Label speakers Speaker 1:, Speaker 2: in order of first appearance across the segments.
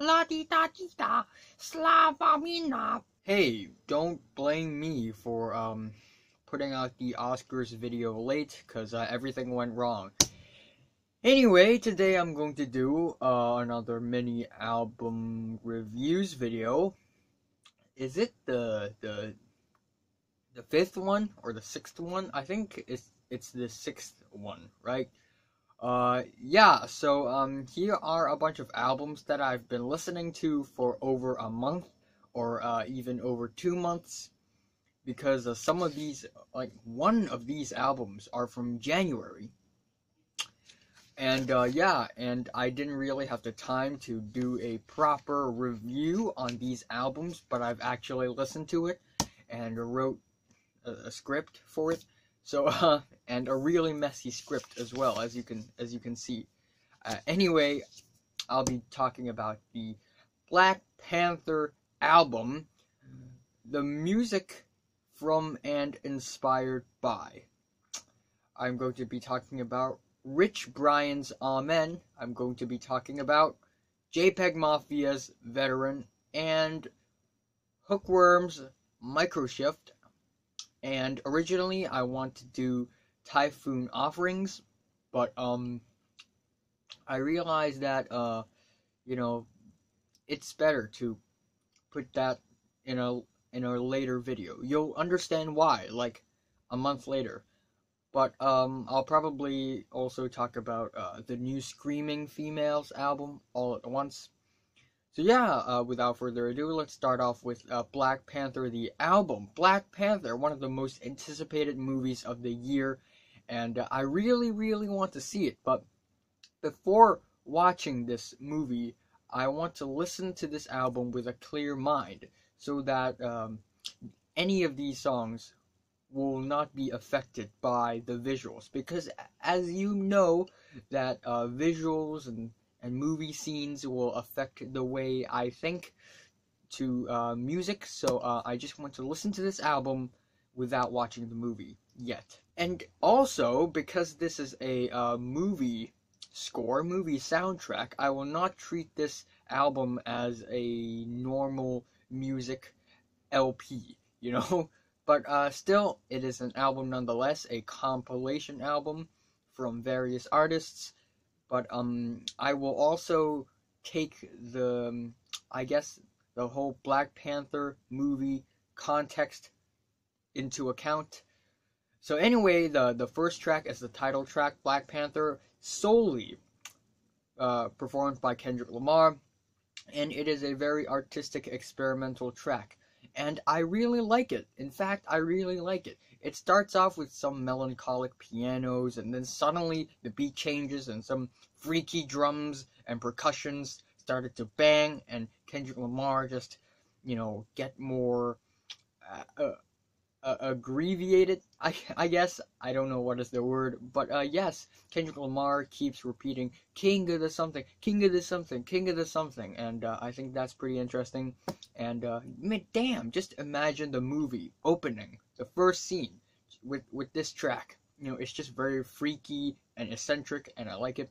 Speaker 1: La di da di da, slava mina. Hey, don't blame me for putting out the Oscars video late, cause everything went wrong. Anyway, today I'm going to do another mini album reviews video. Is it the fifth one or the sixth one? I think it's the sixth one, right? Yeah, so here are a bunch of albums that I've been listening to for over a month or even over 2 months, because some of these, like one of these albums are from January. And yeah, and I didn't really have the time to do a proper review on these albums, but I've actually listened to it and wrote a script for it. So and a really messy script as well, as you can see. Anyway, I'll be talking about the Black Panther album, the music from and inspired by. I'm going to be talking about Rich Brian's Amen. I'm going to be talking about JPEGMAFIA's Veteran and Hookworms Microshift. And originally I want to do Typhoon Offerings, but I realized that you know, it's better to put that in a later video. You'll understand why, like a month later. But I'll probably also talk about the new Screaming Females album all at once. So yeah, without further ado, let's start off with Black Panther, the album. Black Panther, one of the most anticipated movies of the year, and I really, really want to see it. But before watching this movie, I want to listen to this album with a clear mind, so that any of these songs will not be affected by the visuals, because as you know that visuals and movie scenes will affect the way I think to music. So I just want to listen to this album without watching the movie yet. And also, because this is a movie score, movie soundtrack, I will not treat this album as a normal music LP, you know? But still, it is an album nonetheless, a compilation album from various artists. But I will also take the, I guess, the whole Black Panther movie context into account. So anyway, the first track is the title track, Black Panther, solely performed by Kendrick Lamar. And it is a very artistic, experimental track. And I really like it. In fact, I really like it. It starts off with some melancholic pianos, and then suddenly the beat changes and some freaky drums and percussions started to bang, and Kendrick Lamar just, you know, get more abbreviated, I guess. I don't know what is the word, but yes, Kendrick Lamar keeps repeating, king of the something, king of the something, king of the something, and I think that's pretty interesting. And damn, just imagine the movie opening, the first scene, with this track. You know, it's just very freaky and eccentric, and I like it.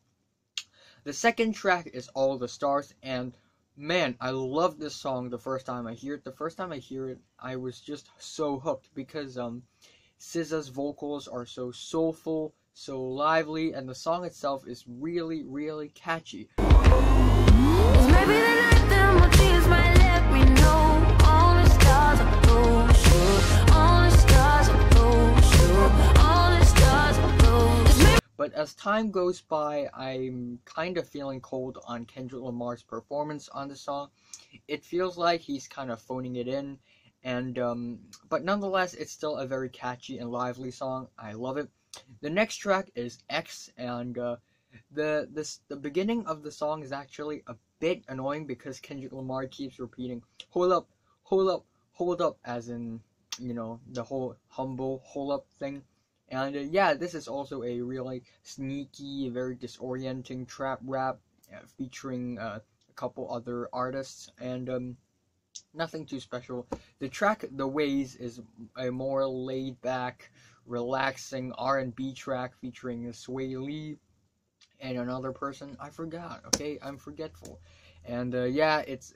Speaker 1: The second track is All the Stars, and man, I love this song the first time I hear it. The first time I hear it, I was just so hooked, because SZA's vocals are so soulful, so lively, and the song itself is really, really catchy. But as time goes by, I'm kind of feeling cold on Kendrick Lamar's performance on the song. It feels like he's kind of phoning it in, and but nonetheless, it's still a very catchy and lively song. I love it. The next track is X, and the beginning of the song is actually a bit annoying, because Kendrick Lamar keeps repeating, hold up, hold up, hold up, as in, you know, the whole humble hold up thing. And yeah, this is also a really sneaky, very disorienting trap rap featuring a couple other artists, and nothing too special. The track The Ways is a more laid back, relaxing R&B track featuring Sway Lee and another person. I forgot, okay? I'm forgetful. And yeah, it's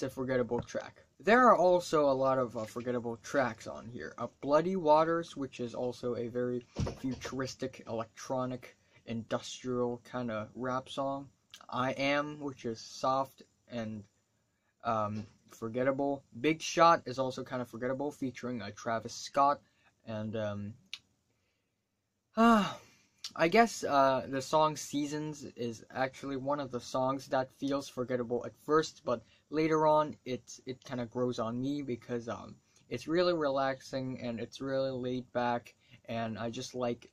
Speaker 1: a forgettable track. There are also a lot of forgettable tracks on here. Bloody Waters, which is also a very futuristic, electronic, industrial kind of rap song. I Am, which is soft and forgettable. Big Shot is also kind of forgettable, featuring Travis Scott. And I guess the song Seasons is actually one of the songs that feels forgettable at first, but later on it kind of grows on me because it's really relaxing and it's really laid back, and I just like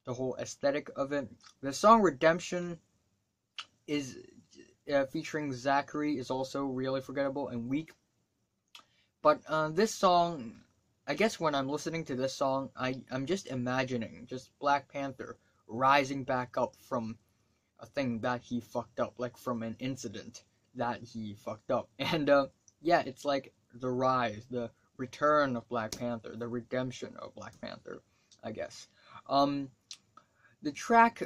Speaker 1: the whole aesthetic of it. The song Redemption is featuring Zachary is also really forgettable and weak. But this song, I guess when I'm listening to this song, I'm just imagining just Black Panther rising back up from a thing that he fucked up, like from an incident that he fucked up. And yeah, it's like the rise, the return of Black Panther, the redemption of Black Panther, I guess. The track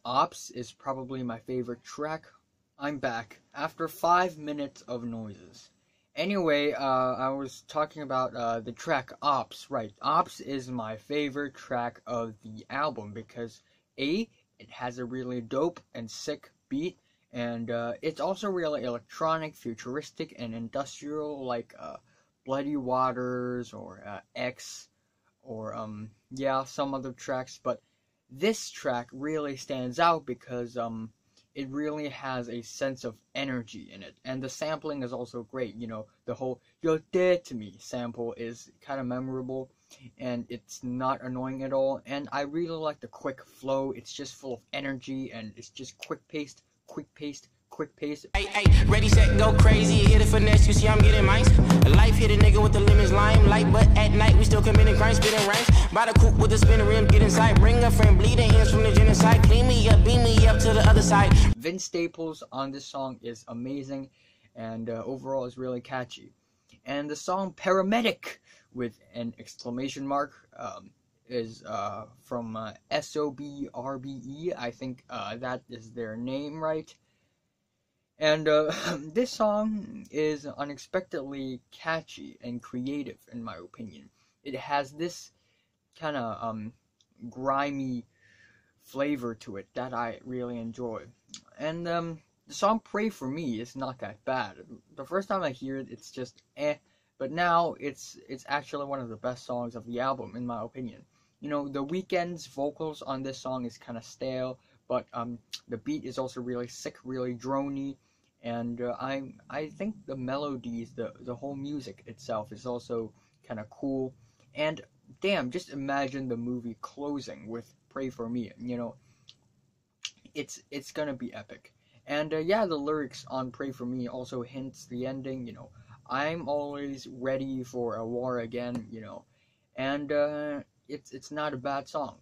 Speaker 1: Ops is probably my favorite track. I'm back after 5 minutes of noises. Anyway, I was talking about the track Ops, right? Ops is my favorite track of the album because it has a really dope and sick beat, and it's also really electronic, futuristic, and industrial, like Bloody Waters or X, or yeah, some other tracks. But this track really stands out because it really has a sense of energy in it, and the sampling is also great. You know, the whole "You're Dead to Me" sample is kind of memorable, and it's not annoying at all, and I really like the quick flow. It's just full of energy, and it's just quick paced.
Speaker 2: Hey, ready, set, go crazy, hit a finesse, you see I'm getting mine. Life hit a nigga with the lemons, limelight, but at night we still committing crimes, spitting rhymes. By the coupe with the spinning rim, get inside, bring a friend, bleeding hands from the genocide, clean me up, beam me up to the other side.
Speaker 1: Vince Staples on this song is amazing, and overall is really catchy. And the song Paramedic with an exclamation mark is from SOBRBE. I think that is their name, right? And this song is unexpectedly catchy and creative, in my opinion. It has this kind of grimy flavor to it that I really enjoy. And the song Pray For Me is not that bad. The first time I hear it, it's just but now it's actually one of the best songs of the album, in my opinion. You know, The Weeknd's vocals on this song is kind of stale, but the beat is also really sick, really drony, and I think the melodies, the whole music itself is also kind of cool. And damn, just imagine the movie closing with Pray For Me. You know, it's gonna be epic. And yeah, the lyrics on Pray For Me also hints the ending. You know, I'm always ready for a war again. You know, and it's not a bad song.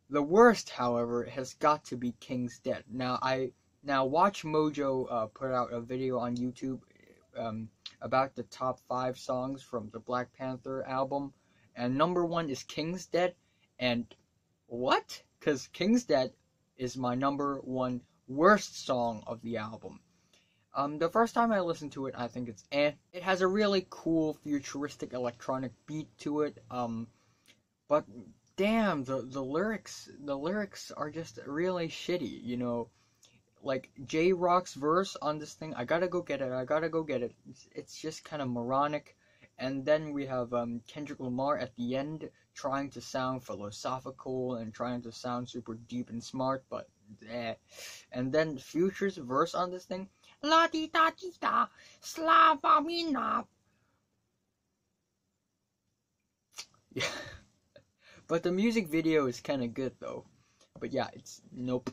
Speaker 1: The worst, however, has got to be King's Dead. Now Watch Mojo put out a video on YouTube about the top 5 songs from the Black Panther album, and number 1 is King's Dead. And what? Because King's Dead is my number 1 worst song of the album. The first time I listened to it, I think it's It has a really cool futuristic electronic beat to it, but damn, the lyrics are just really shitty, you know. Like J-Rock's verse on this thing, I gotta go get it. It's just kind of moronic. And then we have Kendrick Lamar at the end trying to sound philosophical and trying to sound super deep and smart, but And then Future's verse on this thing, la di da di da, slava mina. Yeah. But the music video is kind of good though. But yeah, it's nope.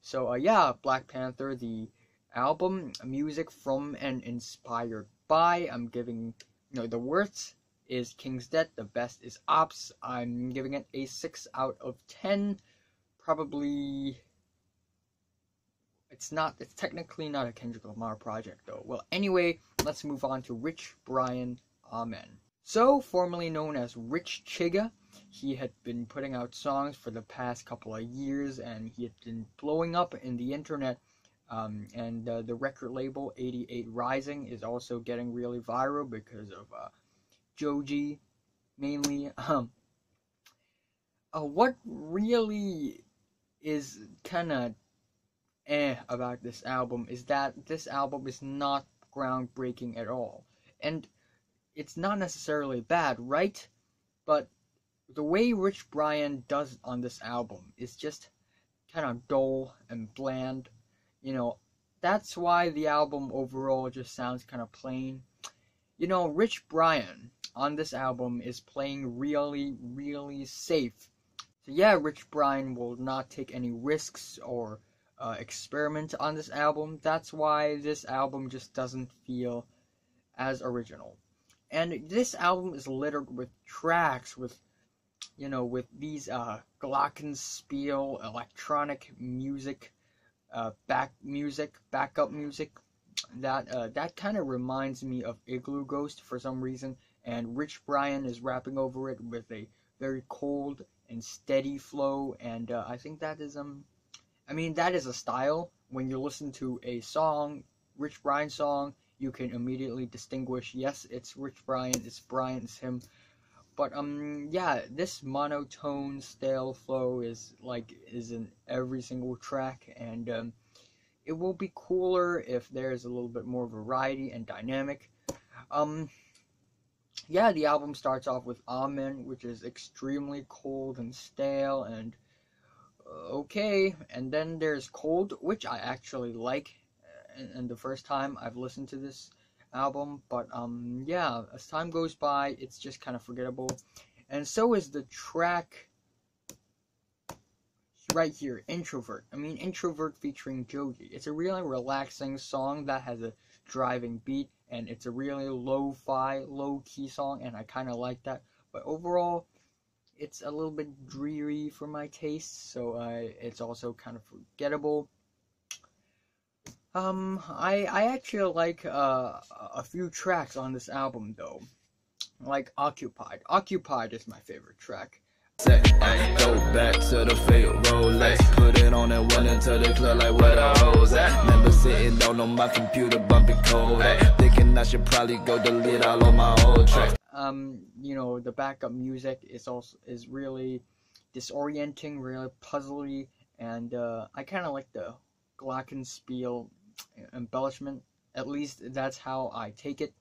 Speaker 1: So yeah, Black Panther, the album, music from and inspired by. I'm giving, the worst is King's Dead, the best is Ops. I'm giving it a 6 out of 10. Probably, it's technically not a Kendrick Lamar project though. Well, anyway, let's move on to Rich Brian Amen. So, formerly known as Rich Chiga, he had been putting out songs for the past couple of years, and he had been blowing up in the internet And the record label 88 Rising is also getting really viral because of Joji mainly. What really is kind of about this album is that this album is not groundbreaking at all, and it's not necessarily bad, right? But the way Rich Brian does on this album is just kind of dull and bland. That's why the album overall just sounds kind of plain. Rich Brian on this album is playing really, really safe. So yeah, Rich Brian will not take any risks or experiment on this album. That's why this album just doesn't feel as original. And this album is littered with tracks with these glockenspiel electronic music, backup music that kind of reminds me of Igloo Ghost for some reason, and Rich Brian is rapping over it with a very cold and steady flow, and I think that is that is a style. When you listen to a song, Rich Brian song, you can immediately distinguish, yes, it's Rich Brian, it's Brian, it's him. But yeah, this monotone stale flow is in every single track, and it will be cooler if there's a little bit more variety and dynamic. Yeah, the album starts off with Amen, which is extremely cold and stale and okay, and then there's Cold, which I actually like, and the first time I've listened to this album, but yeah, as time goes by, it's just kind of forgettable, and so is the track right here, Introvert. Introvert featuring Joji. It's a really relaxing song that has a driving beat, and it's a really lo-fi, low-key song, and I kind of like that, but overall, it's a little bit dreary for my taste, so it's also kind of forgettable. I actually like a few tracks on this album though, like Occupied. Occupied is my favorite track.
Speaker 3: Go back to the fake Rolex, put it on and went into the club like where the hoes at. Never sitting down on my computer bumping code, thinking I should probably go delete all of my old tracks.
Speaker 1: The backup music is really disorienting, really puzzly, and I kind of like the glockenspiel embellishment. At least that's how I take it.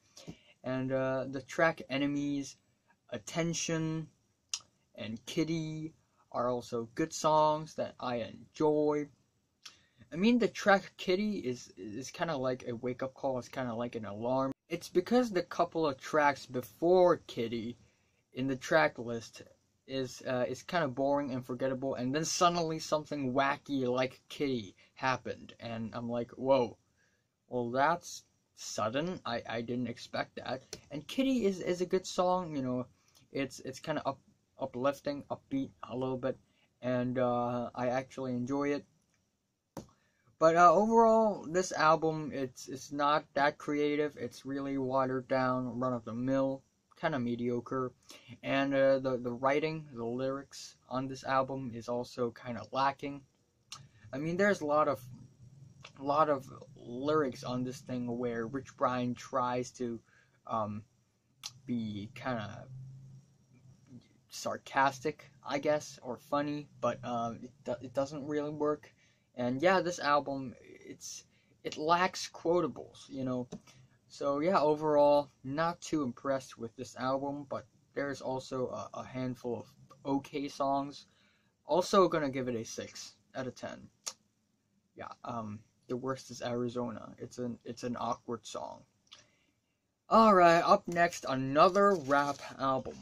Speaker 1: And the track Enemies, Attention, and Kitty are also good songs that I enjoy. The track Kitty is kind of like a wake-up call. It's kind of like an alarm. It's because the couple of tracks before Kitty in the track list is kind of boring and forgettable, and then suddenly something wacky like Kitty happened, and I'm like, whoa, well, that's sudden. I didn't expect that. And Kitty is a good song. It's kind of uplifting, upbeat a little bit, and I actually enjoy it. But overall, this album, it's not that creative. It's really watered down, run-of-the-mill, kind of mediocre. And the writing, the lyrics on this album is also kind of lacking. There's a lot of lyrics on this thing where Rich Brian tries to be kind of sarcastic, I guess, or funny, but it doesn't really work. And yeah, this album, it lacks quotables, So yeah, overall, not too impressed with this album, but there's also a handful of okay songs. Also gonna give it a 6 out of 10. Yeah, the worst is Arizona. It's an awkward song. Alright, up next, another rap album.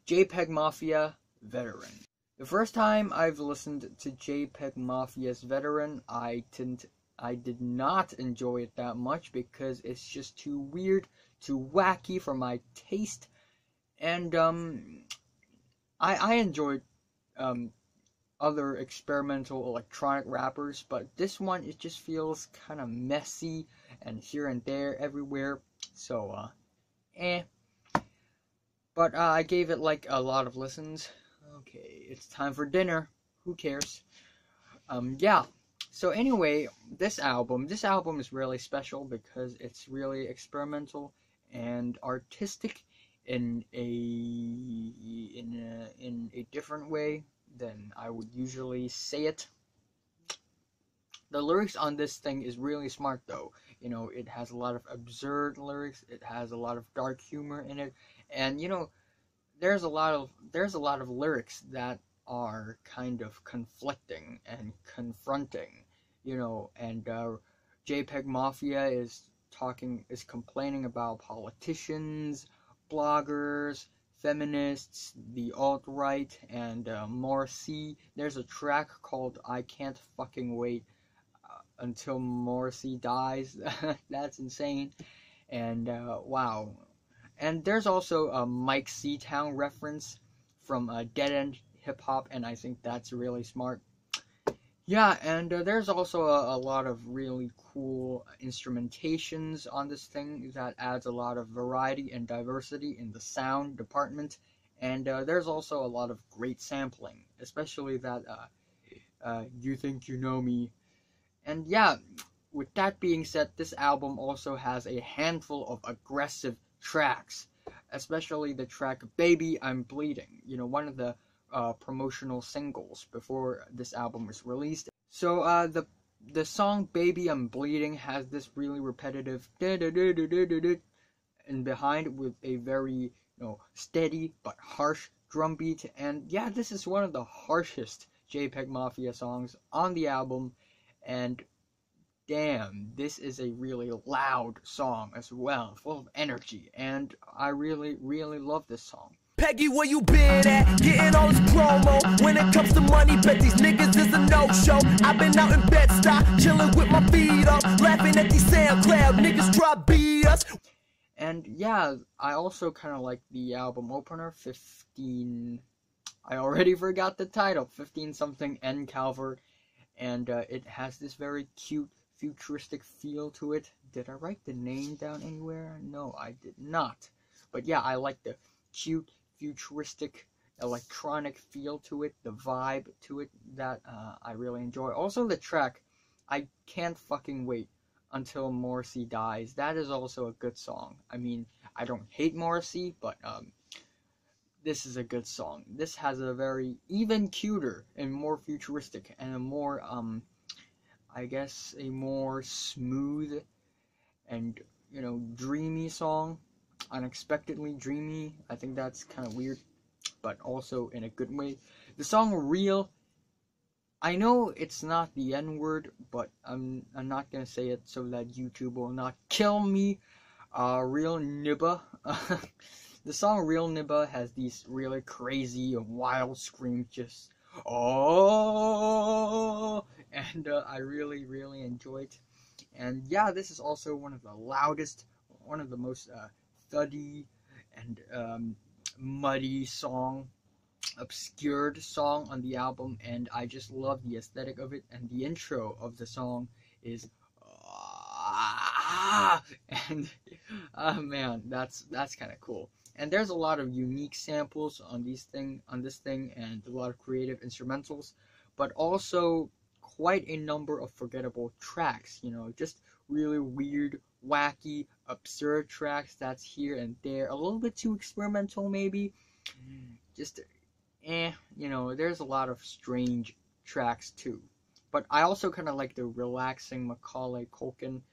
Speaker 1: JPEGMAFIA Veteran. The first time I've listened to JPEGMAFIA's Veteran, I did not enjoy it that much because it's just too weird, too wacky for my taste, and I enjoyed other experimental electronic rappers, but this one, it just feels kind of messy and here and there everywhere, so but I gave it like a lot of listens. Okay, it's time for dinner. Who cares? Yeah. So anyway, this album is really special because it's really experimental and artistic in a different way than I would usually say it. The lyrics on this thing is really smart though. You know, it has a lot of absurd lyrics, it has a lot of dark humor in it, and you know, there's a lot of lyrics that are kind of conflicting and confronting, you know, and JPEGMAFIA is complaining about politicians, bloggers, feminists, the alt-right, and Morrissey. There's a track called I Can't Fucking Wait Until Morrissey Dies. That's insane. And wow. And there's also a Mike Seatown reference from Dead End Hip Hop, and I think that's really smart. Yeah, and there's also a lot of really cool instrumentations on this thing that adds a lot of variety and diversity in the sound department. And there's also a lot of great sampling, especially that You Think You Know Me. And yeah, with that being said, this album also has a handful of aggressive tracks, especially the track Baby I'm Bleeding, you know, one of the promotional singles before this album was released. So the song Baby I'm Bleeding has this really repetitive and behind with a very, you know, steady but harsh drum beat. And yeah, this is one of the harshest JPEGMAFIA songs on the album, and damn, this is a really loud song as well, full of energy, and I really, really love this song.
Speaker 4: Peggy, where you been at? Getting all this promo. When it comes to money, bet these niggas is a no-show. I've been out in Bed-Stuy, chilling with my feet up, laughing at these SoundCloud niggas try beat us.
Speaker 1: And yeah, I also kind of like the album opener, 15... I already forgot the title, 15 something N Calvert, and it has this very cute futuristic feel to it. Did I write the name down anywhere? No, I did not. But yeah, I like the cute, futuristic, electronic feel to it, the vibe to it that I really enjoy. Also the track, I Can't Fucking Wait Until Morrissey Dies. That is also a good song. I mean, I don't hate Morrissey, but this is a good song. This has a very even cuter and more futuristic and a more I guess a more smooth and, you know, dreamy song. Unexpectedly dreamy. I think that's kind of weird, but also in a good way. The song Real, I know it's not the N-word, but I'm not gonna say it so that YouTube will not kill me. Real Nibba. The song Real Nibba has these really crazy and wild screams, just oh, and I really, really enjoy it. And yeah, this is also one of the loudest, one of the most thuddy and muddy song, obscured song on the album, and I just love the aesthetic of it. And the intro of the song is and man, that's kind of cool. And there's a lot of unique samples on this thing, and a lot of creative instrumentals, but also quite a number of forgettable tracks, you know, just really weird, wacky, absurd tracks that's here and there, a little bit too experimental maybe, just you know, there's a lot of strange tracks too. But I also kind of like the relaxing Macaulay Culkin.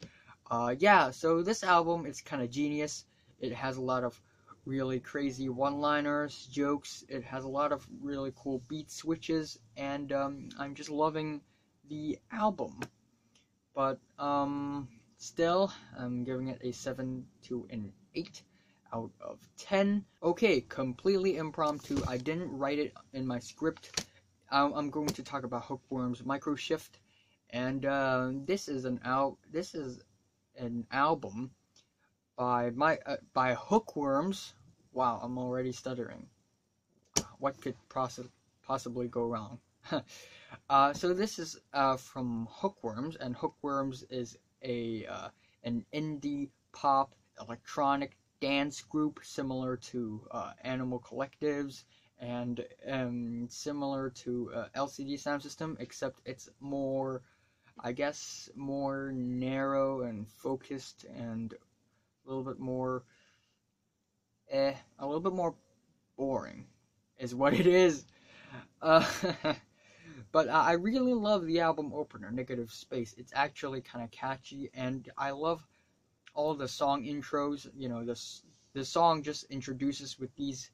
Speaker 1: Yeah, so this album is kind of genius. It has a lot of really crazy one-liners, jokes. It has a lot of really cool beat switches, and I'm just loving the album. But still, I'm giving it a 7 to an 8 out of 10. Okay, completely impromptu. I didn't write it in my script. I'm going to talk about Hookworms Microshift, and this is an album by Hookworms. Wow, I'm already stuttering. What could possibly go wrong? So this is from Hookworms, and Hookworms is an indie pop electronic dance group similar to Animal Collectives and similar to LCD Sound System, except it's more I guess, more narrow and focused and a little bit more, a little bit more boring is what it is. But I really love the album opener, Negative Space. It's actually kind of catchy, and I love all the song intros. You know, the song just introduces with these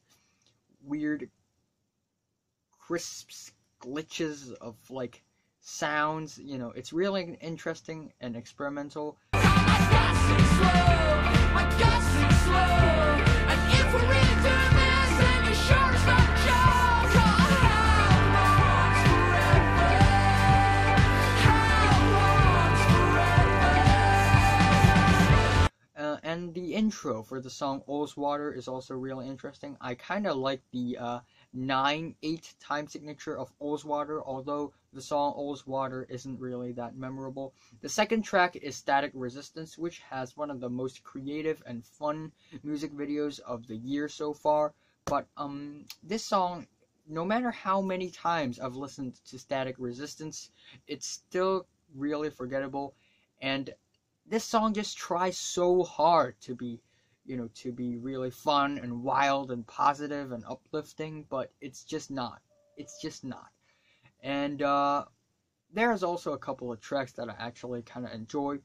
Speaker 1: weird crisps, glitches of like sounds. You know, it's really interesting and experimental. And the intro for the song Water is also really interesting. I kind of like the 9/8 time signature of Water, although the song Water isn't really that memorable. The second track is Static Resistance, which has one of the most creative and fun music videos of the year so far. But this song, no matter how many times I've listened to Static Resistance, it's still really forgettable. And this song just tries so hard to be, you know, to be really fun and wild and positive and uplifting, but it's just not. It's just not. And there's also a couple of tracks that I actually kind of enjoy.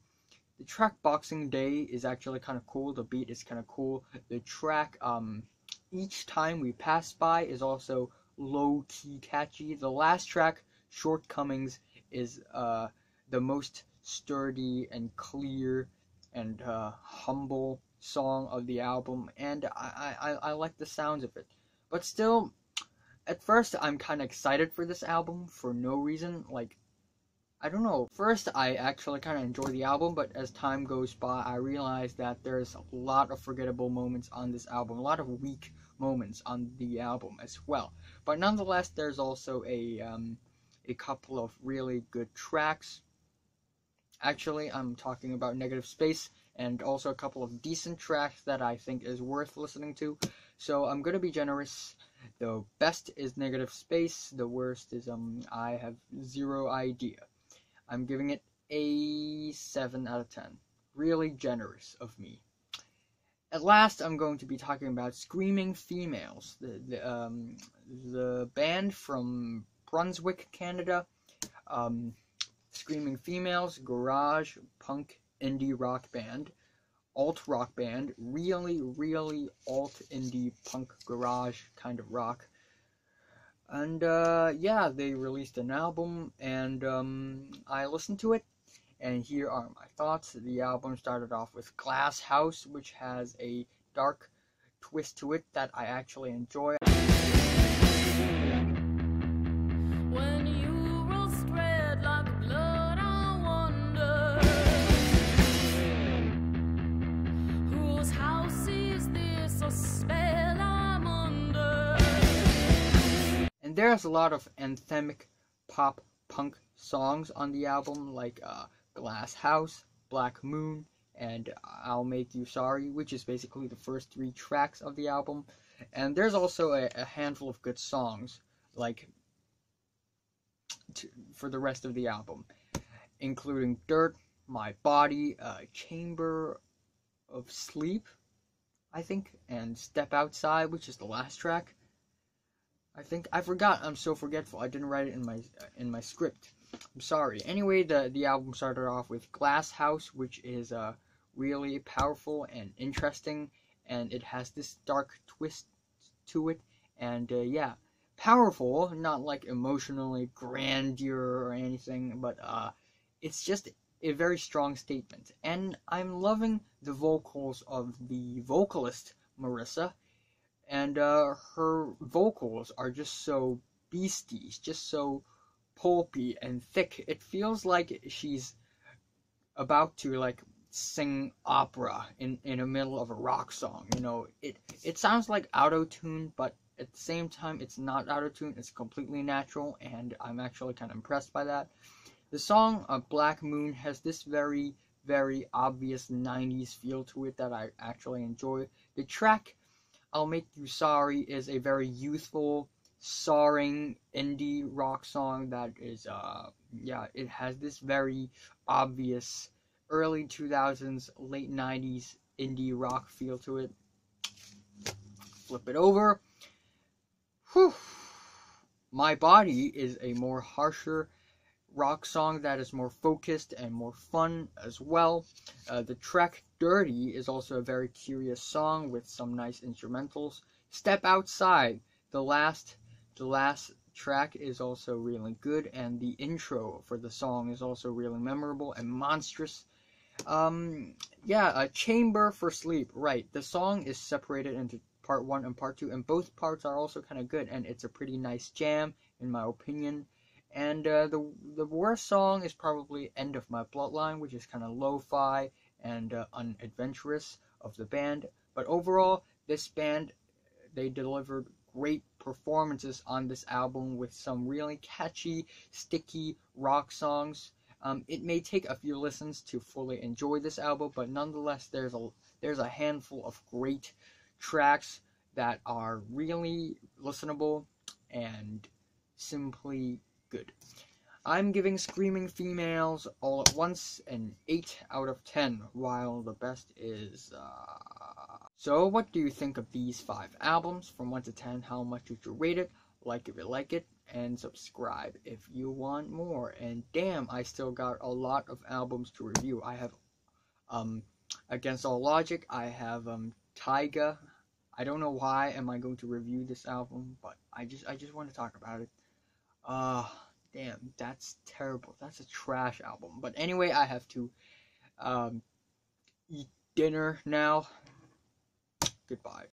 Speaker 1: The track Boxing Day is actually kind of cool. The beat is kind of cool. The track Each Time We Pass By is also low-key catchy. The last track, Shortcomings, is the most sturdy and clear and humble song of the album, and I like the sounds of it. But still, at first I'm kind of excited for this album for no reason. Like, I don't know. First, I actually kind of enjoy the album, but as time goes by, I realize that there's a lot of forgettable moments on this album, a lot of weak moments on the album as well. But nonetheless, there's also a couple of really good tracks. Actually, I'm talking about Negative Space, and also a couple of decent tracks that I think is worth listening to. So I'm gonna be generous. The best is Negative Space. The worst is I have zero idea. I'm giving it a 7 out of 10. Really generous of me. At last, I'm going to be talking about Screaming Females, the band from Brunswick, Canada. Screaming Females, garage, punk, indie rock band, alt rock band, really alt indie punk garage kind of rock. And yeah, they released an album, and I listened to it, and here are my thoughts. The album started off with Glass House, which has a dark twist to it that I actually enjoy. And there's a lot of anthemic pop punk songs on the album, like Glass House, Black Moon, and I'll Make You Sorry, which is basically the first 3 tracks of the album. And there's also a handful of good songs, like for the rest of the album, including Dirt, My Body, Chamber of Sleep, I think, and Step Outside, which is the last track. I forgot. I'm so forgetful. I didn't write it in my script. I'm sorry. Anyway, the album started off with Glass House, which is really powerful and interesting, and it has this dark twist to it. And yeah, powerful, not like emotionally grandeur or anything, but it's just a very strong statement. And I'm loving the vocals of the vocalist Marissa. And her vocals are just so beastie, just so pulpy and thick. It feels like she's about to like sing opera in the middle of a rock song. You know, it sounds like auto-tune, but at the same time it's not auto-tune. It's completely natural, and I'm actually kind of impressed by that. The song Black Moon has this very obvious 90s feel to it that I actually enjoy. The track I'll Make You Sorry is a very youthful, soaring indie rock song that is yeah, it has this very obvious early 2000s, late 90s indie rock feel to it. Flip it over. Whew. My Body is a more harsher rock song that is more focused and more fun as well. The track Dirty is also a very curious song with some nice instrumentals. Step Outside, the last track, is also really good, and the intro for the song is also really memorable and monstrous. A Chamber for Sleep, right. The song is separated into part 1 and part 2, and both parts are also kind of good, and it's a pretty nice jam, in my opinion. And the worst song is probably End of My Bloodline, which is kind of lo-fi and unadventurous of the band. But overall, this band, they delivered great performances on this album with some really catchy, sticky rock songs. It may take a few listens to fully enjoy this album, but nonetheless, there's a handful of great tracks that are really listenable and simply good. I'm giving Screaming Females All at Once an 8 out of 10, while the best is... So, what do you think of these 5 albums? From 1 to 10, how much would you rate it? Like if you like it, and subscribe if you want more. And damn, I still got a lot of albums to review. I have Against All Logic, I have Taiga. I don't know why am I going to review this album, but I just want to talk about it. Damn, that's terrible. That's a trash album. But anyway, I have to eat dinner now. Goodbye.